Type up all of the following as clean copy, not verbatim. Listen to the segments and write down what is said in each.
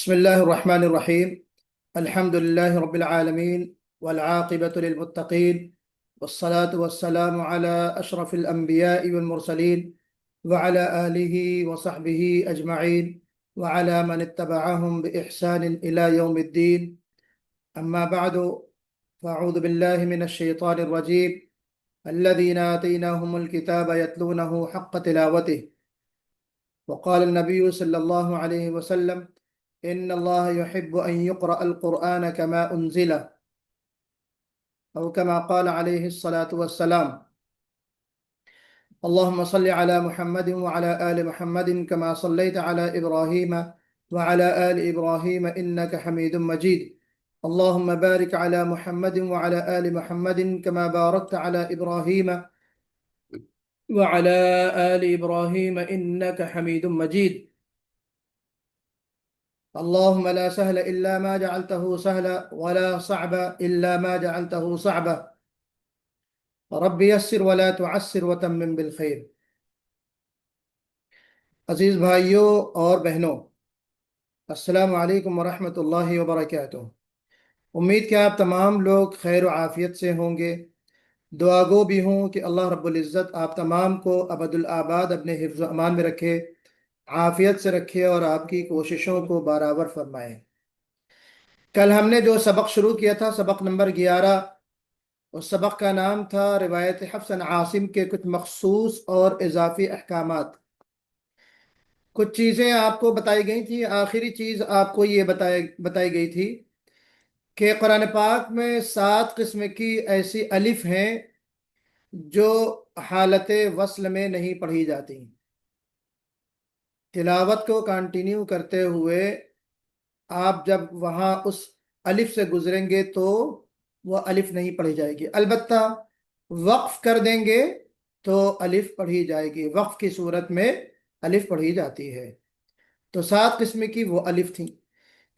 بسم الله الرحمن الرحيم. الحمد لله رب العالمين والعاقبة للمتقين والصلاة والسلام على أشرف الأنبياء والمرسلين وعلى آله وصحبه أجمعين وعلى من اتبعهم بإحسان إلى يوم الدين. أما بعد، فأعوذ بالله من الشيطان الرجيم. الذين آتيناهم الكتاب يتلونه حق تلاوته. وقال النبي صلى الله عليه وسلم: إن الله يحب أن يقرأ القرآن كما أنزل، أو كما قال عليه الصلاة والسلام. اللهم صل على محمد وعلى آل محمد كما صليت على إبراهيم وعلى آل إبراهيم إنك حميد مجيد. اللهم بارك على محمد وعلى آل محمد كما باركت على إبراهيم وعلى آل إبراهيم إنك حميد مجيد. اللهم لا سهل إلا ما جعلته سهلا ولا صعب إلا ما جعلته صعبا. رب يسر ولا تعسر وتمم بالخير. عزیز بھائیوں اور بہنوں، السلام علیکم ورحمۃ اللہ وبرکاتہ۔ امید کہ آپ تمام لوگ خیر و عافیت سے ہوں گے۔ دعا گو بھی ہوں کہ اللہ رب العزت آپ تمام کو ابد الآباد اپنے حفظ و امان میں رکھے، عافیت سے رکھے اور آپ کی کوششوں کو برابر فرمائے۔ کل ہم نے جو سبق شروع کیا تھا، سبق نمبر 11، اس سبق کا نام تھا روایت حفص عن عاصم کے کچھ مخصوص اور اضافی احکامات۔ کچھ چیزیں آپ کو بتائی گئی تھی، آخری چیز آپ کو یہ بتائی گئی تھی کہ قرآن پاک میں 7 قسم کی ایسی الف ہیں جو حالت وصل میں نہیں پڑھی جاتی۔ تلاوت کو کنٹینیو کرتے ہوئے آپ جب وہاں اس الف سے گزریں گے تو وہ الف نہیں پڑھی جائے گی، البتہ وقف کر دیں گے تو الف پڑھی جائے گی، وقف کی صورت میں الف پڑھی جاتی ہے۔ تو 7 قسم کی وہ الف تھیں۔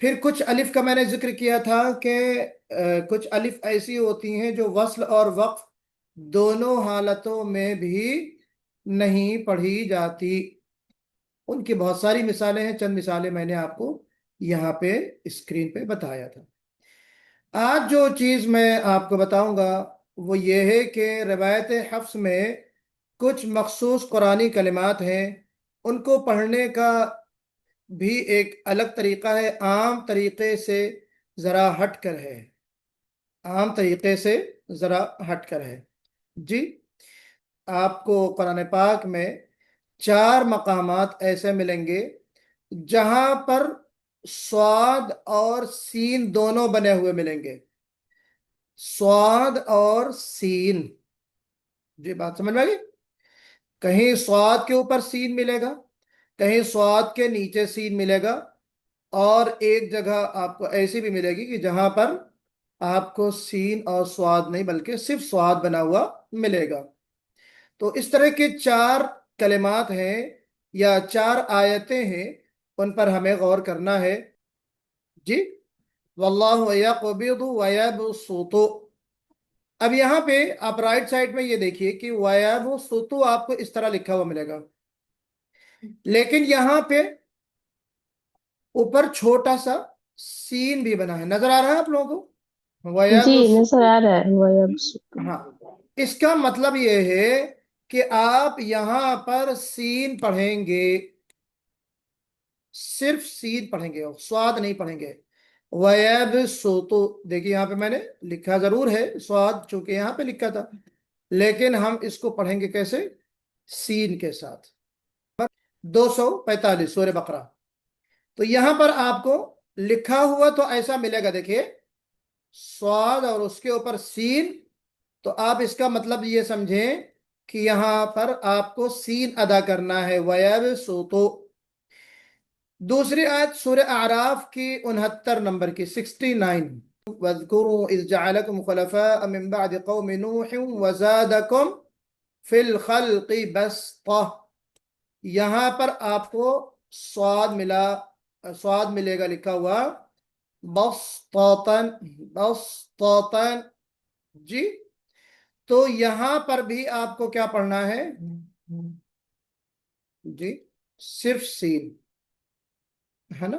پھر کچھ الف کا میں نے ذکر کیا تھا کہ کچھ الف ایسی ہوتی ہیں جو وصل اور وقف دونوں حالتوں میں بھی نہیں پڑھی جاتی۔ ان کی بہت ساری مثالیں ہیں، چند مثالیں میں نے آپ کو یہاں پہ اسکرین پہ بتایا تھا۔ آج جو چیز میں آپ کو بتاؤں گا وہ یہ ہے کہ روایت حفص میں کچھ مخصوص قرآنی کلمات ہیں، ان کو پڑھنے کا بھی ایک الگ طریقہ ہے، عام طریقے سے ذرا ہٹ کر ہے، عام طریقے سے ذرا ہٹ کر ہے۔ جی، آپ کو قرآن پاک میں 4 مقامات ایسے ملیں گے جہاں پر صاد اور سین دونوں بنے ہوئے ملیں گے، صاد اور سین۔ جی، بات سمجھ میں آ گئی؟ کہیں صاد کے اوپر سین ملے گا، کہیں صاد کے نیچے سین ملے گا، اور ایک جگہ آپ کو ایسی بھی ملے گی کہ جہاں پر آپ کو سین اور صاد نہیں بلکہ صرف صاد بنا ہوا ملے گا۔ تو اس طرح کے 4 کلمات ہیں یا 4 آیتیں ہیں، ان پر ہمیں غور کرنا ہے۔ جی، واللہ یقبض ویبسط۔ اب یہاں پہ آپ رائٹ سائڈ میں یہ دیکھیے کہ ویبسط آپ کو اس طرح لکھا ہوا ملے گا، لیکن یہاں پہ اوپر چھوٹا سا سین بھی بنا ہے، نظر آ رہا ہے آپ لوگوں کو؟ جی ویبسط۔ نظر آ رہا ہے وَيَبْسُطُ۔ ہاں، اس کا مطلب یہ ہے کہ آپ یہاں پر سین پڑھیں گے، صرف سین پڑھیں گے، سواد نہیں پڑھیں گے۔ وَيَبْسُطُ، دیکھیے یہاں پہ میں نے لکھا ضرور ہے سواد، چونکہ یہاں پہ لکھا تھا، لیکن ہم اس کو پڑھیں گے کیسے؟ سین کے ساتھ۔ 245 سورہ بقرہ۔ تو یہاں پر آپ کو لکھا ہوا تو ایسا ملے گا، دیکھیے سواد اور اس کے اوپر سین، تو آپ اس کا مطلب یہ سمجھیں کہ یہاں پر آپ کو سین ادا کرنا ہے، وَيَبْسُطُ۔ دوسری آیت سورہ اعراف کی 69 نمبر کی 69، وَاذْكُرُوا إِذْ جَعَلَكُمْ خُلَفَاءَ مِنْ بَعْدِ قَوْمِ نُوحٍ وَزَادَكُمْ فِي الْخَلْقِ بَسْطَةً۔ یہاں پر آپ کو سواد ملے گا لکھا ہوا بسطتاً، بسطتاً۔ جی، تو یہاں پر بھی آپ کو کیا پڑھنا ہے؟ جی، صرف سین ہے نا؟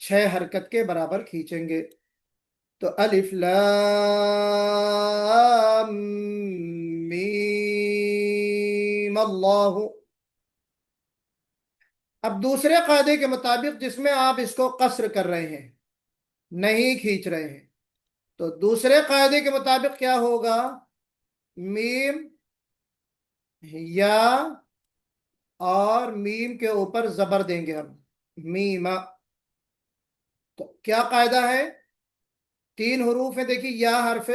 6 حرکت کے برابر کھینچیں گے. تو الف لام میم اللہ. اب دوسرے قاعدے کے مطابق جس میں آپ اس کو قصر کر رہے ہیں، نہیں کھینچ رہے ہیں، تو دوسرے قاعدے کے مطابق کیا ہوگا؟ میم یا اور میم کے اوپر زبر دیں گے ہم، میما. تو کیا قاعدہ ہے؟ 3 حروف ہیں، دیکھیے یا حرف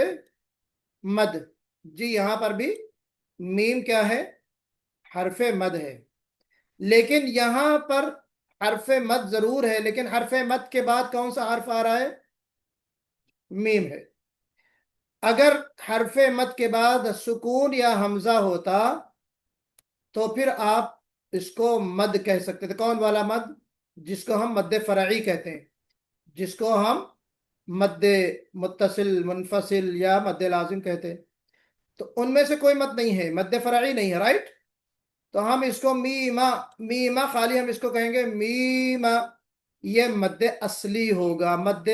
مد. جی یہاں پر بھی میم کیا ہے؟ حرف مد ہے. لیکن یہاں پر حرف مد ضرور ہے، لیکن حرف مد کے بعد کون سا حرف آ رہا ہے؟ میم ہے. اگر حرف مد کے بعد سکون یا حمزہ ہوتا تو پھر آپ اس کو مد کہہ سکتے تھے. کون والا مد؟ جس کو ہم مد فرعی کہتے ہیں، جس کو ہم مد متصل، منفصل یا مد لازم کہتے ہیں. تو ان میں سے کوئی مد نہیں ہے، مد فرعی نہیں ہے، رائٹ. تو ہم اس کو میما، میما خالی ہم اس کو کہیں گے میما. یہ مد اصلی ہوگا، مد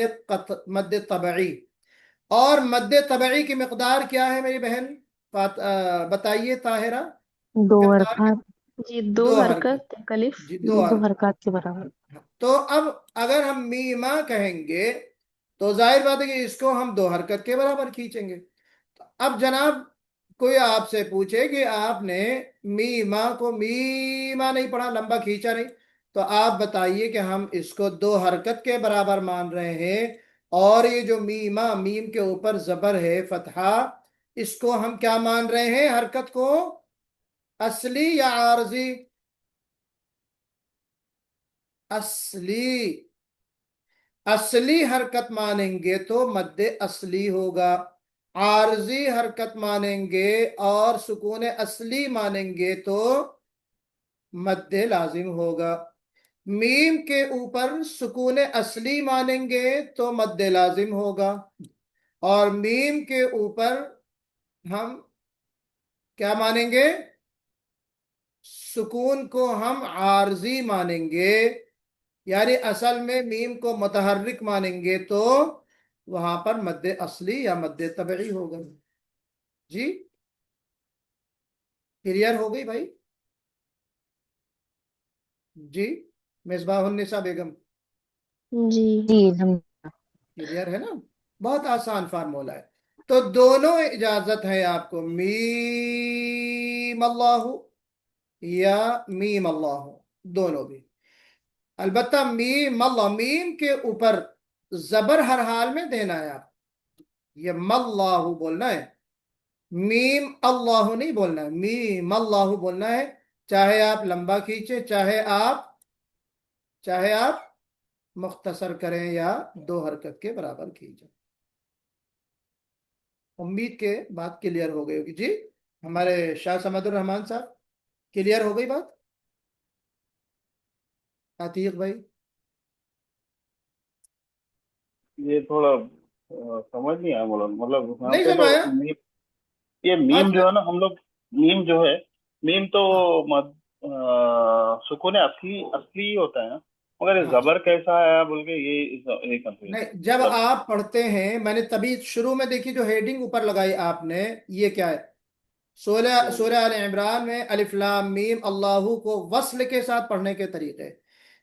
طبعی. اور مد طبعی کی مقدار کیا ہے میری بہن؟ بتائیے طاہرہ. دو مقدار حرکات. جی، دو 2 حرکت. حرکت ایک الف. جی 2 دو حرکت. حرکات کے برابر. تو اب اگر ہم میما کہیں گے تو ظاہر بات ہے کہ اس کو ہم 2 حرکت کے برابر کھینچیں گے. اب جناب کوئی آپ سے پوچھے کہ آپ نے میما کو میما نہیں پڑھا، لمبا کھینچا نہیں، تو آپ بتائیے کہ ہم اس کو 2 حرکت کے برابر مان رہے ہیں. اور یہ جو میما، میم کے اوپر زبر ہے فتحہ، اس کو ہم کیا مان رہے ہیں حرکت کو؟ اصلی یا عارضی؟ اصلی. اصلی حرکت مانیں گے تو مد اصلی ہوگا، عارضی حرکت مانیں گے اور سکون اصلی مانیں گے تو مد لازم ہوگا. میم کے اوپر سکون اصلی مانیں گے تو مد لازم ہوگا، اور میم کے اوپر ہم کیا مانیں گے؟ سکون کو ہم عارضی مانیں گے. یعنی اصل میں میم کو متحرک مانیں گے تو وہاں پر مد اصلی یا مد طبعی ہوگا. جی کلیئر ہو گئی بھائی؟ جی مصباح النساء بیگم جی جی کلیئر ہے نا؟ بہت آسان فارمولا ہے. تو دونوں اجازت ہے آپ کو، میم اللہ یا میم اللہ، دونوں بھی. البتہ میم اللہ، میم کے اوپر زبر ہر حال میں دینا ہے. آپ یہ ماللہ بولنا ہے، میم اللہ نہیں بولنا ہے، میم اللہ بولنا ہے. چاہے آپ لمبا کھینچیں، چاہے آپ مختصر کریں یا 2 حرکت کے برابر کھینچیں. امید کے بات کلیئر ہو گئی ہوگی. جی ہمارے شاہ سمد الرحمان صاحب کلیئر ہو گئی بات؟ عتیق بھائی یہ تھوڑا سمجھ نہیں آیا مولانا، مطلب یہاں نہیں پہ تو سمجھایا؟ یہ میم اچھا جو ہے نا، ہم لوگ میم جو ہے، میم تو سکون اصلی اصلی ہوتا ہے نا، مگر یہ ہاں زبر کیسا ہے بول کے یہ کنفیوژن نہیں، جب مطلب. آپ پڑھتے ہیں، میں نے تبھی شروع میں دیکھی جو ہیڈنگ اوپر لگائی آپ نے، یہ کیا ہے؟ سورہ آل عمران میں الف لام میم اللہ کو وصل کے ساتھ پڑھنے کے طریقے.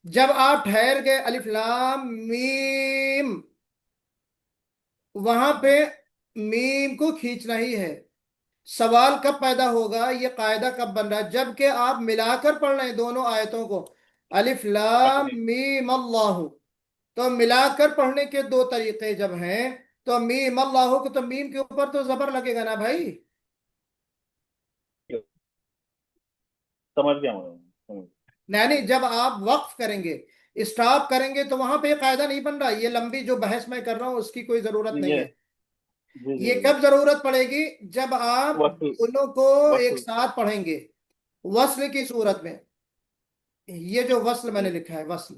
جب آپ ٹھہر گئے الف لام میم، وہاں پہ میم کو کھینچنا ہی ہے. سوال کب پیدا ہوگا، یہ قاعدہ کب بن رہا ہے؟ جب کہ آپ ملا کر پڑھ رہے ہیں دونوں آیتوں کو، الف لام میم اللہ. تو ملا کر پڑھنے کے 2 طریقے جب ہیں، تو میم اللہ کو تو میم کے اوپر تو زبر لگے گا نا بھائی. سمجھ گیا مولانا. یعنی جب آپ وقف کریں گے، اسٹاپ کریں گے، تو وہاں پہ یہ قاعدہ نہیں بن رہا. یہ لمبی جو بحث میں کر رہا ہوں اس کی کوئی ضرورت نہیں یہ ہے. جی جی یہ جی کب ضرورت پڑے گی؟ جب آپ وصل دونوں کو ایک وصل ساتھ پڑھیں گے وصل کی صورت میں. یہ جو وصل میں نے لکھا ہے، وصل.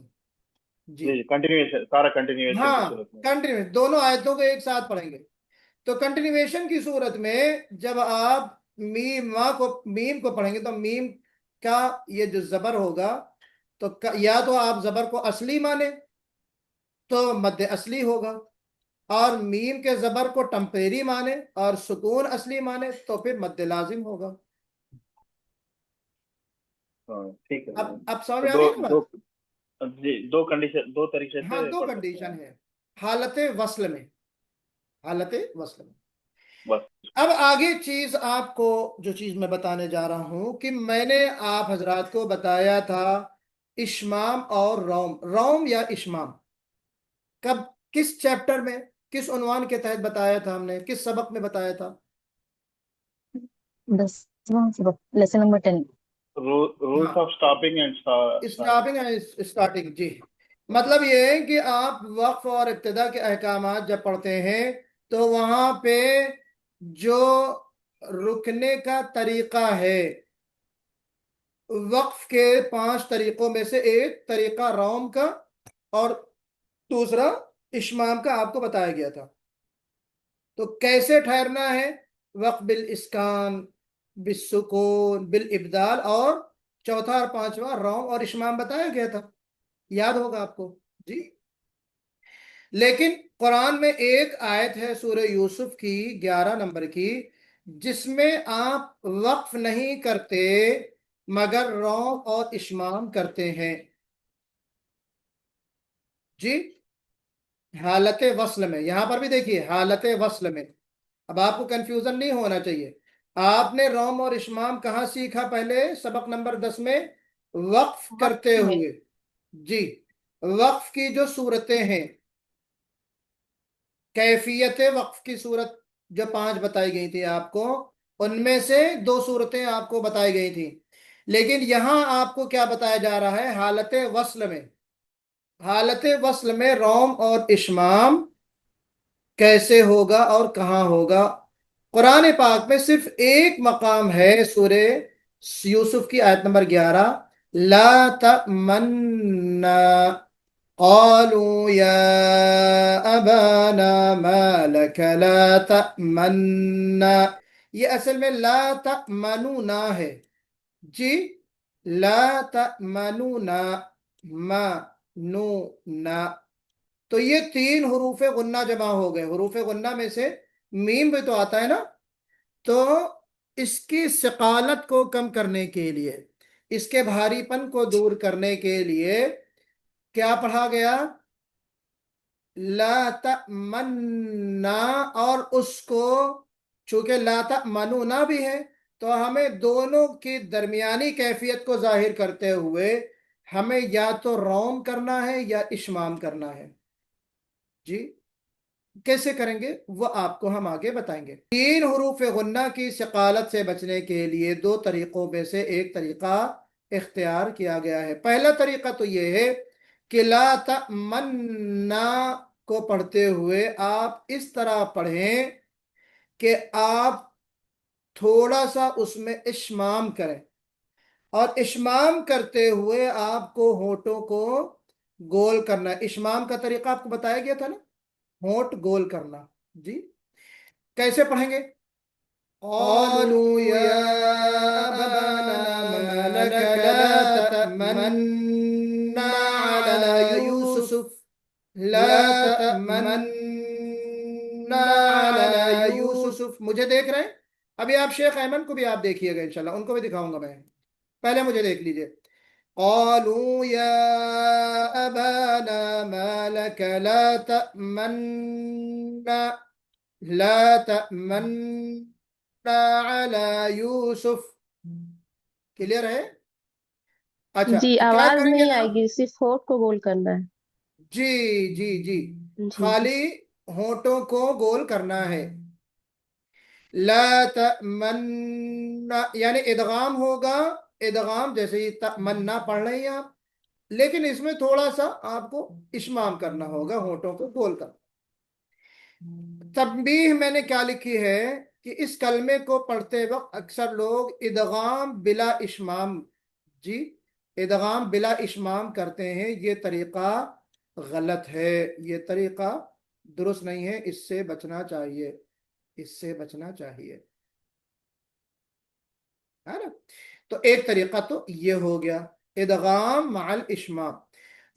جی جی کنٹینیوشن، سارا کنٹینیوشن کی ہاں، صورت میں. کنٹینیو دونوں آیتوں کو ایک ساتھ پڑھیں گے. تو کنٹینیویشن کی صورت میں جب آپ میم کو پڑھیں گے تو میم کا یہ جو زبر ہوگا، تو یا تو آپ زبر کو اصلی مانیں تو مد اصلی ہوگا، اور میم کے زبر کو ٹمپریری مانے اور سکون اصلی مانے تو پھر مد لازم ہوگا. ہاں ٹھیک ہے اب مولانا. اب سمجھ تو میں آ دو گئی نا دو بات؟ جی دو کنڈیشن، دو طریقے ہاں، سے دو پڑھ سکتے ہیں. کنڈیشن ہے حالت وصل میں. حالت وصل میں. بس. اب آگے چیز آپ کو، جو چیز میں بتانے جا رہا ہوں، کہ میں نے آپ حضرات کو بتایا تھا اشمام اور روم. روم یا اشمام کب، کس چیپٹر میں، کس عنوان کے تحت بتایا تھا ہم نے، کس سبق میں بتایا تھا؟ 10واں سبق لیسن نمبر 10. ہاں، rules of stopping and stopping and starting. جی، مطلب یہ ہے کہ آپ وقف اور ابتدا کے احکامات جب پڑھتے ہیں تو وہاں پہ جو رکنے کا طریقہ ہے، وقف کے 5 طریقوں میں سے ایک طریقہ روم کا اور دوسرا اشمام کا آپ کو بتایا گیا تھا. تو کیسے ٹھہرنا ہے؟ وقف بالاسکان، بالسکون، بالابدال، اور چوتھا اور پانچواں روم اور اشمام بتایا گیا تھا. یاد ہوگا آپ کو؟ جی. لیکن قرآن میں ایک آیت ہے سورہ یوسف کی 11 نمبر کی، جس میں آپ وقف نہیں کرتے مگر روم اور اشمام کرتے ہیں. جی، حالت وصل میں. یہاں پر بھی دیکھیے حالت وصل میں. اب آپ کو کنفیوژن نہیں ہونا چاہیے. آپ نے روم اور اشمام کہاں سیکھا؟ پہلے سبق نمبر 10 میں وقف کرتے وقت میں. ہوئے. جی، وقف کی جو صورتیں ہیں، کیفیت وقف کی صورت جو 5 بتائی گئی تھی آپ کو، ان میں سے 2 صورتیں آپ کو بتائی گئی تھی. لیکن یہاں آپ کو کیا بتایا جا رہا ہے؟ حالت وصل میں. حالت وصل میں روم اور اشمام کیسے ہوگا اور کہاں ہوگا؟ قرآن پاک میں صرف ایک مقام ہے، سورہ یوسف کی آیت نمبر 11، لا تأمنا قالوا یا ابانا ما لك لا تأمنا. یہ اصل میں لا تأمنونا ہے. جی، لا تأمنونا، ما نو نا. تو یہ 3 حروف غنہ جمع ہو گئے. حروف غنہ میں سے میم بھی تو آتا ہے نا. تو اس کی ثقالت کو کم کرنے کے لیے، اس کے بھاری پن کو دور کرنے کے لیے کیا پڑھا گیا؟ لا تأمنا. اور اس کو چونکہ لا تأمنونا بھی ہے تو ہمیں دونوں کی درمیانی کیفیت کو ظاہر کرتے ہوئے ہمیں یا تو روم کرنا ہے یا اشمام کرنا ہے. جی، کیسے کریں گے وہ آپ کو ہم آگے بتائیں گے. 3 حروف غنہ کی ثقالت سے بچنے کے لیے 2 طریقوں میں سے ایک طریقہ اختیار کیا گیا ہے. پہلا طریقہ تو یہ ہے کہ لا تأمنا کو پڑھتے ہوئے آپ اس طرح پڑھیں کہ آپ تھوڑا سا اس میں اشمام کریں، اور اشمام کرتے ہوئے آپ کو ہونٹوں کو گول کرنا ہے. اشمام کا طریقہ آپ کو بتایا گیا تھا نا، ہونٹ گول کرنا. جی، کیسے پڑھیں گے؟ قالوا یا ابانا ما لك لا تأمنا على یوسف، لا تأمنا على یوسف. مجھے دیکھ رہے ہیں؟ ابھی آپ شیخ ایمن کو بھی آپ دیکھیے گا انشاءاللہ، ان کو بھی دکھاؤں گا میں. پہلے مجھے دیکھ لیجئے. قالوا يا أبانا ما لك لا تأمنا، لا تأمنا على یوسف. کلیئر ہے؟ اچھا، جی، کیا آواز کریں گے نہیں آئے آپ؟ گی، صرف ہوٹ کو گول کرنا ہے. جی جی جی، جی جی. خالی ہونٹوں کو گول کرنا ہے. لا تأمنا یعنی ادغام ہوگا. ادغام جیسے ہی تأمنا پڑھ رہے ہیں آپ، لیکن اس میں تھوڑا سا آپ کو اشمام کرنا ہوگا، ہونٹوں کو گول کر. تنبیہ میں نے کیا لکھی ہے کہ اس کلمے کو پڑھتے وقت اکثر لوگ ادغام بلا اشمام، جی، ادغام بلا اشمام کرتے ہیں. یہ طریقہ غلط ہے، یہ طریقہ درست نہیں ہے. اس سے بچنا چاہیے، اس سے بچنا چاہیے، ہے نا. تو ایک طریقہ تو یہ ہو گیا، ادغام مع الاشمام.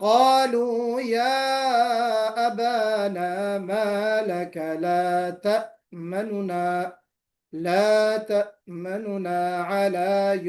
قالوا يا أبانا ما لك لا تأمننا لا تأمننا على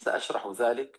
سأشرح ذلك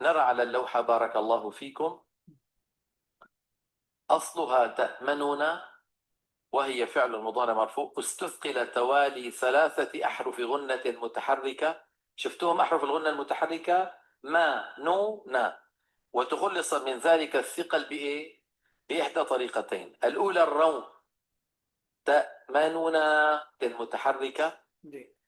نرى على اللوحة بارك الله فيكم أصلها تأمنون، وهي فعل مضارع مرفوع استثقل توالي 3 أحرف غنة متحركة. شفتوهم أحرف الغنة المتحركة؟ ما نو نا، وتخلص من ذلك الثقل بإيه؟ بإحدى طريقتين. الأولى الروم تأمنون المتحركة.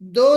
2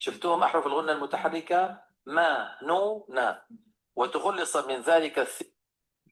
شفتوهم أحرف الغنة المتحركة؟ ما نو نا، وتخلص من ذلك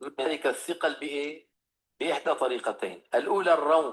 من ذلك الثقل بإيه؟ بإحدى طريقتين. الأولى الروم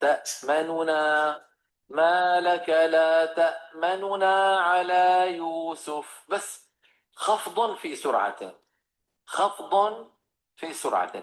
تأمنون ما لك لا تأمنون على يوسف، بس خفض في سرعة، خفض في سرعة.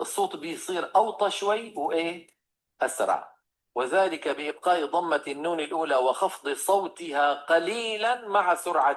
الصوت بيصير أوطى شوي وإيه أسرع، وذلك بإبقاء ضمة النون الأولى وخفض صوتها قليلا مع سرعة.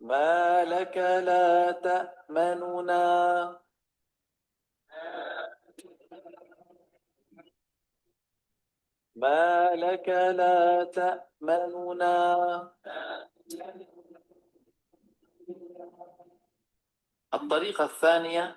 ما لك لا تأمننا، ما لك لا تأمننا. الطريقة الثانية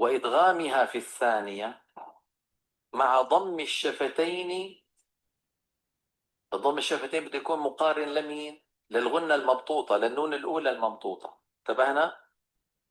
وإدغامها في الثانية مع ضم الشفتين. ضم الشفتين بده يكون مقارن لمين؟ للغنة المبطوطة، للنون الأولى المبطوطة. انتبهنا؟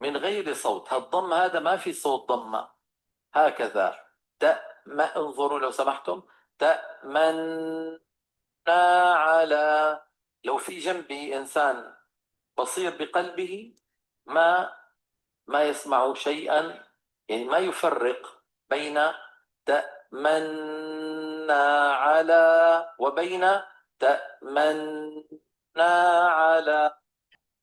من غير صوت. هالضم هذا ما في صوت ضمة. هكذا تأمن، انظروا لو سمحتم، تأمن على، لو في جنبي إنسان بصير بقلبه ما يسمع شيئا، يعني ما يفرق بين تأمنا على وبين تأمنا على.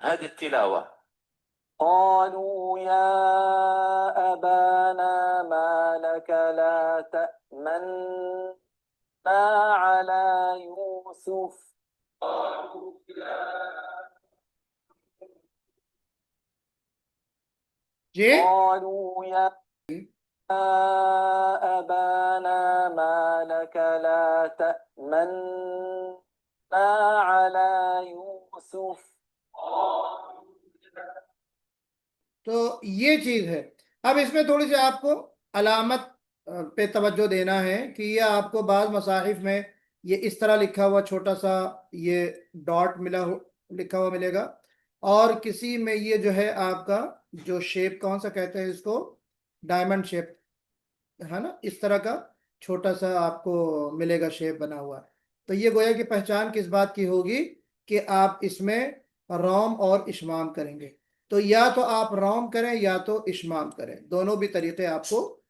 هذه التلاوة قالوا يا أبانا ما لك لا تأمنا على يوسف جی قالوا يا أبانا ما لك لا تأمنا على يوسف تو یہ چیز ہے. اب اس میں تھوڑی سی آپ کو علامت پہ توجہ دینا ہے کہ یہ آپ کو بعض مصاحف میں یہ اس طرح لکھا ہوا چھوٹا سا یہ ڈاٹ لکھا ہوا ملے گا، اور کسی میں یہ جو ہے آپ کا جو شیپ کون سا کہتے ہیں اس کو، ڈائمنڈ شیپ ہے نا، اس طرح کا چھوٹا سا آپ کو ملے گا شیپ بنا ہوا. تو یہ گویا کہ پہچان کس بات کی ہوگی کہ آپ اس میں روم اور اشمام کریں گے. تو یا تو آپ روم کریں یا تو اشمام کریں، دونوں بھی طریقے آپ کو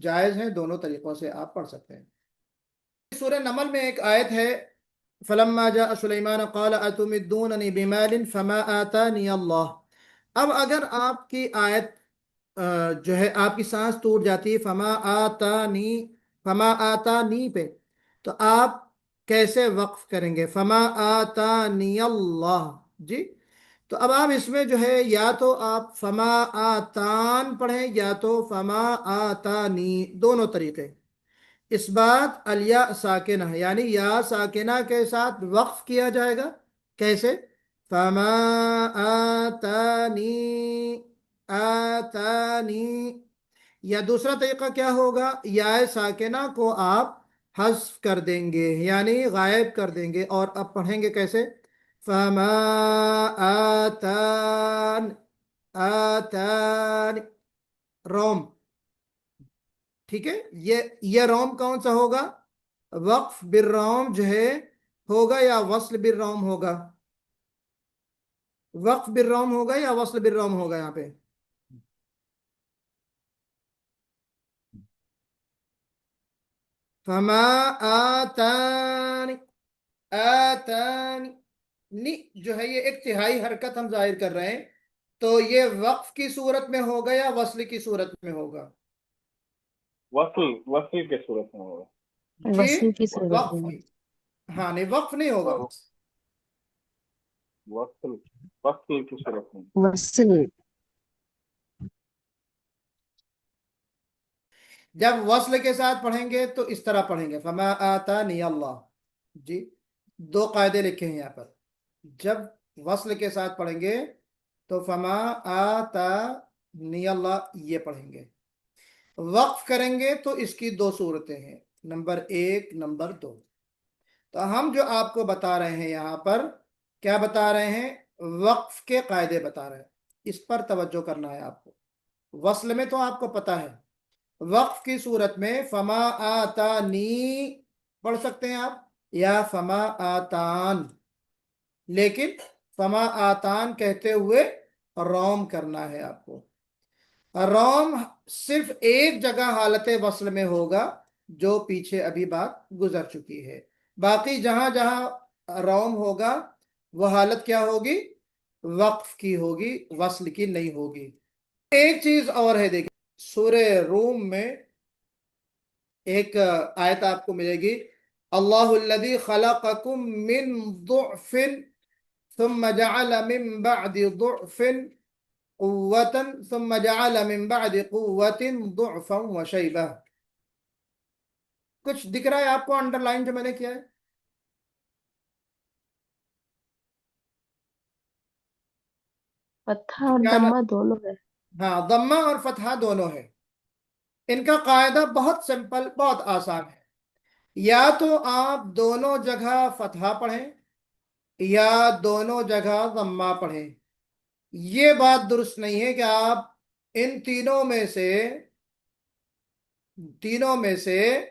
جائز ہیں، دونوں طریقوں سے آپ پڑھ سکتے ہیں. سورہ نمل میں ایک آیت ہے فَلَمَّا جَاءَ سُلَيْمَانَ قَالَ أَتُمِدُّونَنِي بِمَالٍ فَمَا آتَانِيَ اللَّهُ. اب اگر آپ کی آیت جو ہے آپ کی سانس ٹوٹ جاتی ہے فما آتانی پہ، تو آپ کیسے وقف کریں گے؟ فما آتانی اللہ. جی تو اب آپ اس میں جو ہے یا تو آپ فما آتان پڑھیں یا تو فما آتانی، دونوں طریقے. اس بات الیا ساکنہ یعنی یا ساکنہ کے ساتھ وقف کیا جائے گا. کیسے؟ فما آتانی آتانی. یا دوسرا طریقہ کیا ہوگا، یا ساکنہ کو آپ حذف کر دیں گے یعنی غائب کر دیں گے، اور اب پڑھیں گے کیسے؟ فما آتان آتان روم. ٹھیک ہے، یہ روم کون سا ہوگا؟ وقف بالروم جو ہے ہوگا یا وصل بالروم ہوگا؟ وقف بالروم ہوگا یا وصل بالروم ہوگا؟ یہاں پہ فما آتانی آتانی نی جو ہے یہ ایک تہائی حرکت ہم ظاہر کر رہے ہیں، تو یہ وقف کی صورت میں ہوگا یا وصل کی صورت میں ہوگا؟ وصل کے صورت میں ہوگا. جی وصل کی صورت وقف میں. کی. ہاں نہیں، وقف نہیں ہوگا. وصل وصل کی صورت میں. وصل. جب وصل کے ساتھ پڑھیں گے تو اس طرح پڑھیں گے فما آتانی اللہ. جی دو قاعدے لکھے ہیں یہاں پر. جب وصل کے ساتھ پڑھیں گے تو فما آتانی اللہ یہ پڑھیں گے. وقف کریں گے تو اس کی دو صورتیں ہیں، نمبر 1 نمبر 2. تو ہم جو آپ کو بتا رہے ہیں یہاں پر کیا بتا رہے ہیں؟ وقف کے قاعدے بتا رہے ہیں، اس پر توجہ کرنا ہے آپ کو. وصل میں تو آپ کو پتا ہے، وقف کی صورت میں فما آتانی پڑھ سکتے ہیں آپ یا فما آتان، لیکن فما آتان کہتے ہوئے روم کرنا ہے آپ کو. روم صرف ایک جگہ حالت وصل میں ہوگا جو پیچھے ابھی بات گزر چکی ہے. باقی جہاں جہاں روم ہوگا وہ حالت کیا ہوگی؟ وقف کی ہوگی، وصل کی نہیں ہوگی. ایک چیز اور ہے، دیکھیں سورہ روم میں ایک آیت آپ کو ملے گی، اللہ الذی خلقکم من ضعف ثم جعل من بعد ضعف قوة ثم جعل من بعد قوة ضعفا وشیبہ. کچھ دکھ رہا ہے آپ کو انڈر لائن جو میں نے کیا ہے؟ فتحہ اور ضمہ دونوں ہے. ہاں ضمہ اور فتحہ دونوں ہے. ان کا قاعدہ بہت سمپل، بہت آسان ہے. یا تو آپ دونوں جگہ فتحہ پڑھیں یا دونوں جگہ ضمہ پڑھیں. یہ بات درست نہیں ہے کہ آپ ان تینوں میں سے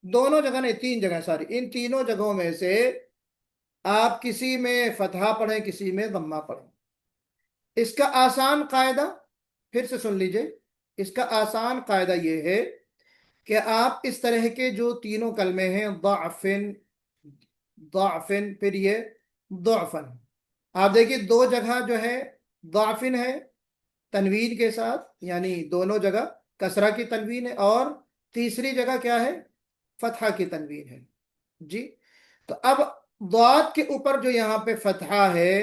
دونوں جگہ نہیں، 3 جگہ ساری، ان تینوں جگہوں میں سے آپ کسی میں فتحہ پڑھیں کسی میں ضمہ پڑھیں. اس کا آسان قاعدہ پھر سے سن لیجئے. اس کا آسان قاعدہ یہ ہے کہ آپ اس طرح کے جو تینوں کلمے ہیں ضعفن ضعفن پھر یہ ضعفن، آپ دیکھیے 2 جگہ جو ہے ضعفن ہے تنوین کے ساتھ، یعنی دونوں جگہ کسرہ کی تنوین ہے، اور تیسری جگہ کیا ہے؟ فتحہ کی تنوین ہے جی۔ تو اب ضاد کے اوپر جو یہاں پہ فتحہ ہے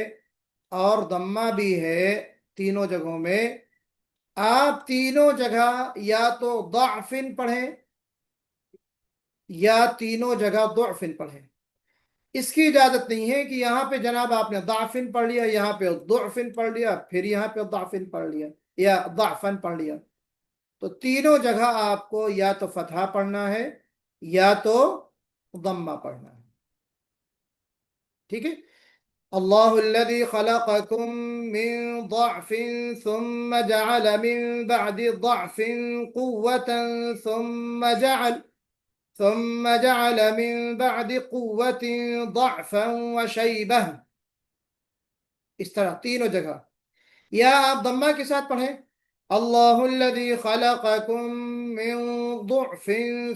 اور ضمہ بھی ہے، تینوں جگہوں میں آپ تینوں جگہ یا تو ضعفن پڑھیں یا تینوں جگہ ضعفن پڑھیں۔ اس کی اجازت نہیں ہے کہ یہاں پہ جناب آپ نے ضعفن پڑھ لیا، یہاں پہ ضعفن پڑھ لیا، پھر یہاں پہ ضعفن پڑھ لیا یا ضعفن پڑھ لیا۔ تو تینوں جگہ آپ کو یا تو فتحہ پڑھنا ہے یا تو ضمہ پڑھنا ہے، ٹھیک ہے؟ اللہ الذي خلقكم من ضعف ثم جعل من بعد ضعف قوة ثم جعل من بعد قوة ضعفا وشيبة، اس طرح تینوں جگہ۔ یا آپ ضمہ کے ساتھ پڑھیں، اللہ الذي خلقكم من ضعف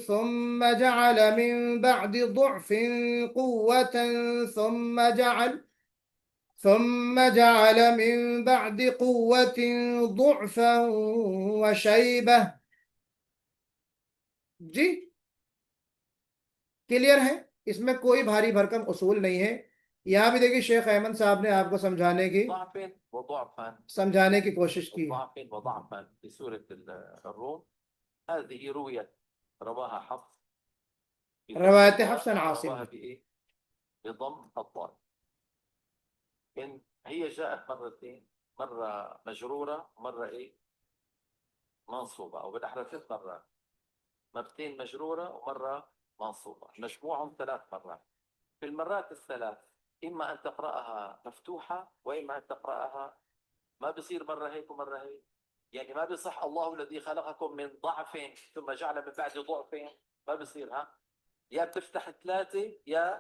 ثم جعل من بعد ضعف قوة ثم جعل من بعد قوة ضعفا وشيبة، جی کلیئر ہے؟ اس میں کوئی بھاری بھرکم اصول نہیں ہے۔ یہاں بھی دیکھیے شیخ احمد صاحب نے آپ کو ضعف وضعفا سمجھانے کی کوشش کی ہے۔ ضعف وضعفا في سورة الروم هذه رواها حفص روایت حفص عن عاصم، رواها بإيه؟ بضم الضاد. إن هي جاءت مرتين، مرة مجرورة ومرة إيه؟ منصوبة، أو بالأحرى 3 مرات، مرتين مجرورة ومرة منصوبة، مجموعهم 3 مرات. في المرات الثلاث إما أن تقرأها مفتوحة وإما أن تقرأها، ما بصير مرة هيك ومرة هيك، يعني ما بيصح الله الذي خلقكم من ضعف ثم جعل من بعد ضعف، ما بصير. ها، يا بتفتح 3 يا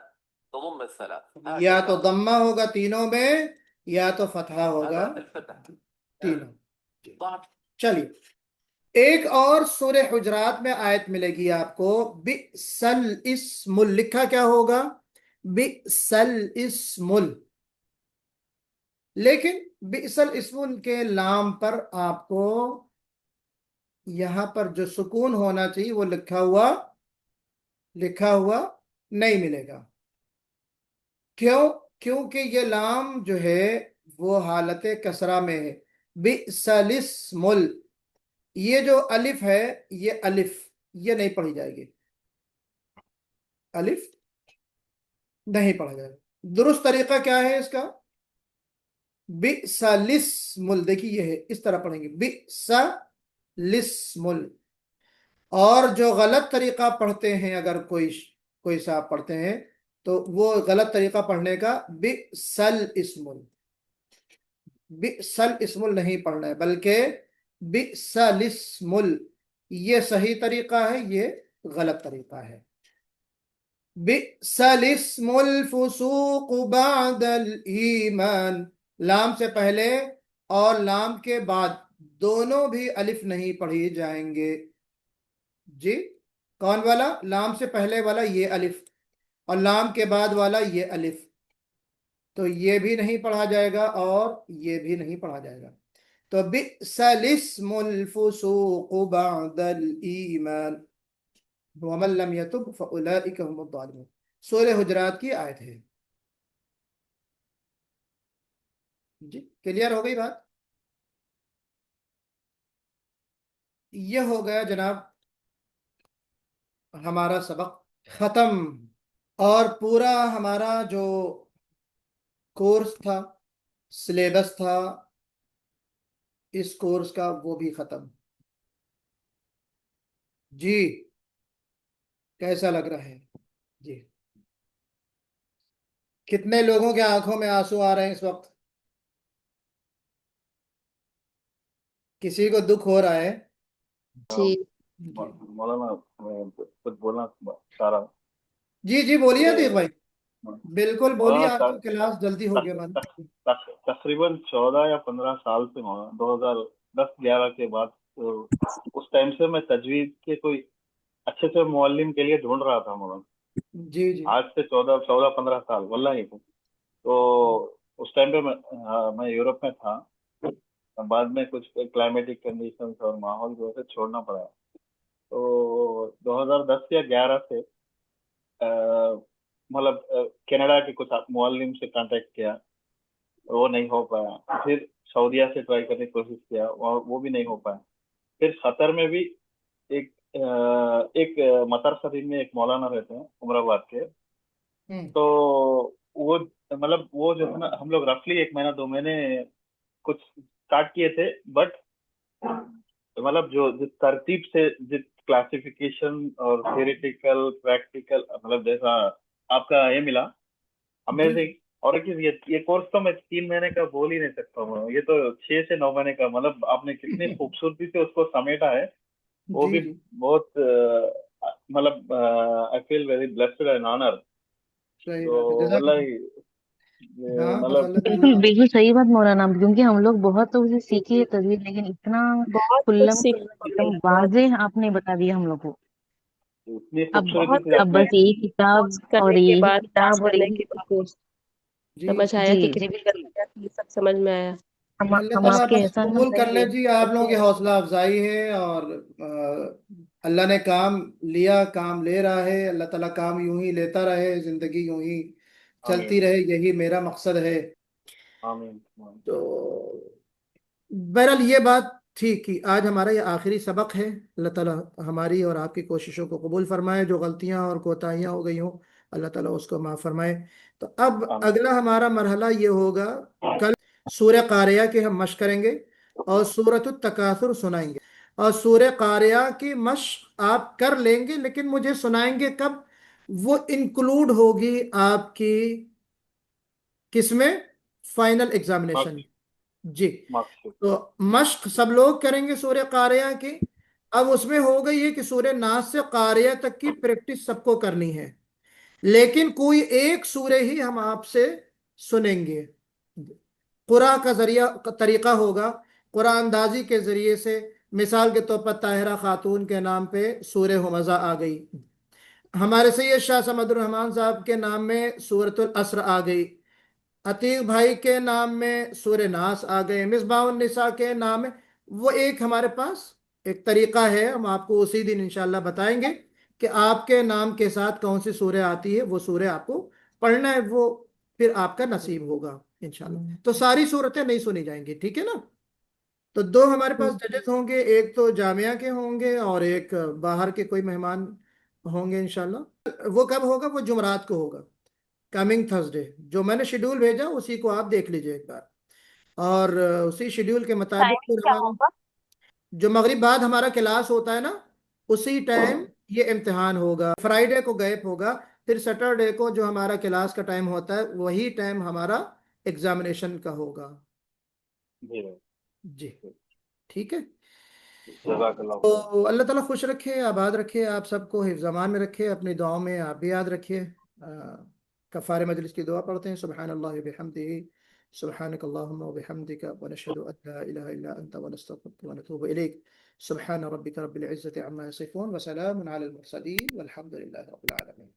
تضم الثلاث، یا تو ضمہ ہوگا تینوں میں یا تو فتحہ ہوگا هذا الفتح. تینوں۔ ضعف چلیے ایک اور سورہ حجرات میں آیت ملے گی آپ کو، بئس الاسم، لکھا کیا ہوگا؟ بئس الاسم، لیکن بئس الاسم کے لام پر آپ کو یہاں پر جو سکون ہونا چاہیے وہ لکھا ہوا نہیں ملے گا۔ کیوں؟ کیونکہ یہ لام جو ہے وہ حالت کسرہ میں ہے۔ بئس الاسم، یہ جو الف ہے یہ الف یہ نہیں پڑھی جائے گی، الف نہیں پڑھا جائے گا۔ درست طریقہ کیا ہے اس کا؟ بئس الاسم، دیکھیے یہ ہے، اس طرح پڑھیں گے بئس الاسم۔ اور جو غلط طریقہ پڑھتے ہیں، اگر کوئی صاحب پڑھتے ہیں تو وہ غلط طریقہ پڑھنے کا بئس الاسم، بئس الاسم نہیں پڑھنا ہے بلکہ بئس الاسم، یہ صحیح طریقہ ہے، یہ غلط طریقہ ہے۔ بئس الاسم الفسوق بعد الایمان، لام سے پہلے اور لام کے بعد دونوں بھی الف نہیں پڑھی جائیں گے جی۔ کون والا؟ لام سے پہلے والا یہ الف، اور لام کے بعد والا یہ الف، تو یہ بھی نہیں پڑھا جائے گا اور یہ بھی نہیں پڑھا جائے گا۔ تو بئس الاسم الفسوق بعد الایمان ومن لم يتب فاولئک هم الظالمون، سورہ حجرات کی آیت ہے جی۔ کلیئر ہو گئی بات؟ یہ ہو گیا جناب ہمارا سبق ختم، اور پورا ہمارا جو کورس تھا، سلیبس تھا اس کورس کا، وہ بھی ختم جی۔ کیسا لگ رہا ہے جی؟ کتنے لوگوں کے آنکھوں میں آنسو آ رہے ہیں اس وقت؟ کسی کو دکھ ہو رہا ہے؟ جی مولانا میں کچھ بولنا چاہ رہا ہوں۔ جی بولیے عتیق بھائی، بالکل بولیے، آپ مولانا کی کلاس جلدی ہو گیا بند۔ تقریباً 14 یا 15 سال سے مولانا 2010-11 کے بعد، تو اس ٹائم سے میں تجوید کے کوئی اچھے سے معلم کے لیے ڈھونڈ رہا تھا مولانا، جی آج سے 14-15 سال واللہ ہی۔ تو اس ٹائم پہ میں یورپ میں تھا، بعد میں کچھ کلائمیٹک کنڈیشنز اور ماحول کی وجہ سے چھوڑنا پڑا. تو 2010 یا 11 سے مطلب کینیڈا کے کچھ معلم سے کانٹیکٹ کیا, وہ نہیں ہو پایا. پھر سعودیہ سے ٹرائی کرنے کی کوشش کیا, وہ بھی نہیں ہو پایا. پھر قطر میں بھی ایک مطر شریف میں ایک مولانا رہتے ہیں عمر آباد کے. تو وہ مطلب وہ جو ہے نا, ہم لوگ رفلی 1 مہینہ 2 مہینے کچھ اسٹارٹ کیے تھے, بٹ مطلب جو جس ترتیب سے جس کلاسیفیکیشن اور تھیوریٹیکل پریکٹیکل مطلب جیسا آپ کا یہ ملا امیزنگ. اور ایک چیز یہ کورس تو میں 3 مہینے کا بول ہی نہیں سکتا ہوں, یہ تو 6 سے 9 مہینے کا, مطلب آپ نے کتنی خوبصورتی سے اس کو سمیٹا ہے. وہ بھی بہت مطلب I feel very blessed and honour. تو واللہ مطلب بالکل بالکل صحیح بات مولانا, کیونکہ ہم لوگ بہت تو اسے سیکھی ہے تجویز, لیکن اتنا بہت کچھ کھلم سیکھ ایک دم واضح آپ نے بتا دیا ہم لوگ کو. اتنی اب خوبصورتی سے اب آپ نے بس یہی کتاب اور کرنے کے یہی بعد کلاس کتاب اور کرنے یہی کے بعد کورس. سمجھ آیا کہ جی کتنی سب سمجھ میں آیا. اللہ ہم تعالیٰ آپ کے بس احسان قبول کر مند لیں رہیں جی. آپ لوگوں کی حوصلہ افزائی ہے, اور اللہ نے کام لیا, کام لے رہا ہے. اللہ تعالیٰ کام یوں ہی لیتا رہے, زندگی یوں ہی چلتی رہے, یہی میرا مقصد ہے. آمین. تو بہرحال یہ بات تھی کہ آج ہمارا یہ آخری سبق ہے. اللہ تعالیٰ ہماری اور آپ کی کوششوں کو قبول فرمائے. جو غلطیاں اور کوتاہیاں ہو گئی ہوں اللہ تعالیٰ اس کو معاف فرمائے. تو اب اگلا ہمارا مرحلہ یہ ہوگا, کل سورہ قاریہ کے ہم مشق کریں گے اور سورۃ التکاثر سنائیں گے. اور سورہ قاریہ کی مشق آپ کر لیں گے, لیکن مجھے سنائیں گے کب؟ وہ انکلوڈ ہوگی آپ کی کس میں؟ Final examination. جی, تو مشق سب لوگ کریں گے سورہ قاریہ کی. اب اس میں ہو گئی ہے کہ سورہ ناس سے قاریہ تک کی پریکٹس سب کو کرنی ہے, لیکن کوئی ایک سورہ ہی ہم آپ سے سنیں گے. قرآن کا طریقہ ہوگا قرآن اندازی کے ذریعے سے. مثال کے طور پر طاہرہ خاتون کے نام پہ سورہ ہمزہ آ گئی, ہمارے سید شاہ سمد الرحمان صاحب کے نام میں سورۃ العصر آ گئی, عتیق بھائی کے نام میں سورہ ناس آ گئے, مصباح النساء کے نام میں. وہ ایک ہمارے پاس ایک طریقہ ہے, ہم آپ کو اسی دن انشاءاللہ بتائیں گے کہ آپ کے نام کے ساتھ کون سی سورہ آتی ہے. وہ سورہ آپ کو پڑھنا ہے, وہ پھر آپ کا نصیب ہوگا انشاءاللہ. تو ساری سورتیں نہیں سنی جائیں گی, ٹھیک ہے نا. تو 2 ہمارے پاس ججز ہوں گے, ایک تو جامعہ کے ہوں گے اور ایک باہر کے کوئی مہمان ہوں گے انشاءاللہ. وہ کب ہوگا؟ وہ جمعرات کو ہوگا, کمنگ تھرسڈے. جو میں نے شیڈول بھیجا اسی کو آپ دیکھ لیجئے ایک بار, اور اسی شیڈول کے مطابق پھر ہمارا جو مغرب بعد ہمارا کلاس ہوتا ہے نا, اسی ٹائم یہ امتحان ہوگا. فرائیڈے کو گیپ ہوگا, پھر سیٹرڈے کو جو ہمارا کلاس کا ٹائم ہوتا ہے وہی ٹائم ہمارا ایگزامینیشن کا ہوگا. جی ٹھیک ہے. جزاک اللہ. تو اللہ تعالیٰ خوش رکھے, آباد رکھے, آپ سب کو حفظ امان میں رکھے. اپنی دعاؤں میں آپ بھی یاد رکھیے. کفار مجلس کی دعا پڑھتے ہیں. سبحان اللہ بحمدہ, سبحانک اللہم وبحمدک, ونشہد ان لا الہ الا انت, ونستغفرک ونتوب الیک. سبحان ربک رب العزة عما یصفون, وسلام علی المرسلین, والحمد للہ رب العالمین.